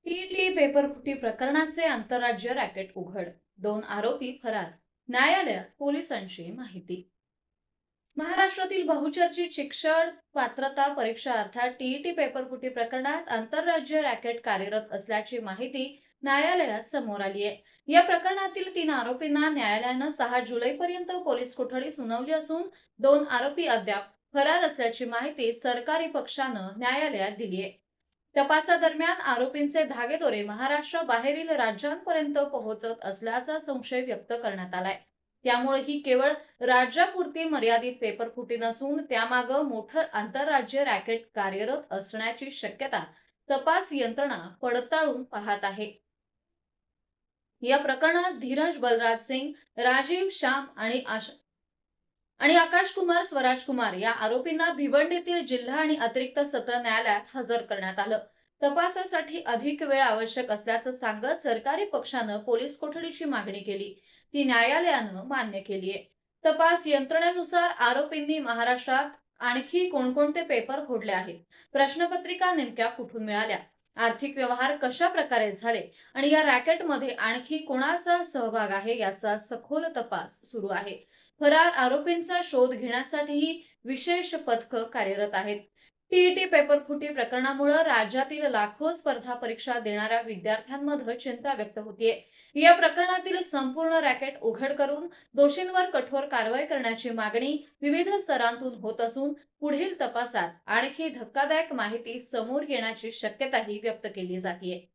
TET पेपरफुटी प्रकरणाचे आंतरराज्य racket उघड, 2 आरोपी फरार, न्यायालयात पोलिसांची माहिती. महाराष्ट्रातील बहुचर्चित शिक्षण पात्रता परीक्षा अर्थात टीईटी पेपरफुटी प्रकरणात आंतरराज्य रॅकेट कार्यरत असल्याची माहिती न्यायालयात समोर आली आहे. या प्रकरणातील 3 आरोपींना न्यायालयानं 6 जुलैपर्यंत पोलीस कोठडी सुनावली असून 2 आरोपी अद्याप फरार असल्याची माहिती सरकारी पक्षानं न्यायालयात दिली आहे. तपासादरम्यान आरोपींचे धागेदोरे महाराष्ट्राबाहेरील राज्यांपर्यंत पोहोचत असल्याचा संशय व्यक्त करण्यात आलाय. त्यामुळे ही केवळ राज्यापुरती मर्यादित पेपरफुटी नसून त्यामागे मोठं आंतरराज्य रॅकेट कार्यरत असण्याची शक्यता तपास यंत्रणा पडताळून पाहत आहे. या प्रकरणात धीरज बलराज सिंग, राजीव श्याम आणि आकाश कुमार स्वराज कुमार या आरोपींना भिवंडीतील जिल्हा आणि अतिरिक्त सत्र न्यायालयात हजर करण्यात आलं. तपासासाठी अधिक वेळ आवश्यक असल्याचं सांगत सरकारी पक्षानं पोलीस कोठडीची मागणी केली. ती न्यायालयानं मान्य केली आहे. तपास यंत्रणेनुसार आरोपींनी महाराष्ट्रात आणखी कोणकोणते पेपर फोडले आहेत, प्रश्नपत्रिका नेमक्या कुठून मिळाल्या, आर्थिक व्यवहार कशा प्रकारे झाले आणि या रॅकेटमध्ये आणखी कोणाचा सहभाग आहे याचा सखोल तपास सुरू आहे. फरार आरोपींचा शोध घेण्यासाठीही विशेष पथकं कार्यरत आहेत. टीईटी पेपरफुटी प्रकरणामुळे राज्यातील लाखो स्पर्धा परीक्षा देणाऱ्या विद्यार्थ्यांमध्ये चिंता व्यक्त होतीये. या प्रकरणातील संपूर्ण रॅकेट उघड करून दोषींवर कठोर कारवाई करण्याची मागणी विविध स्तरांतून होत असून पुढील तपासात आणखी धक्कादायक माहिती समोर येण्याची शक्यताही व्यक्त केली जाते.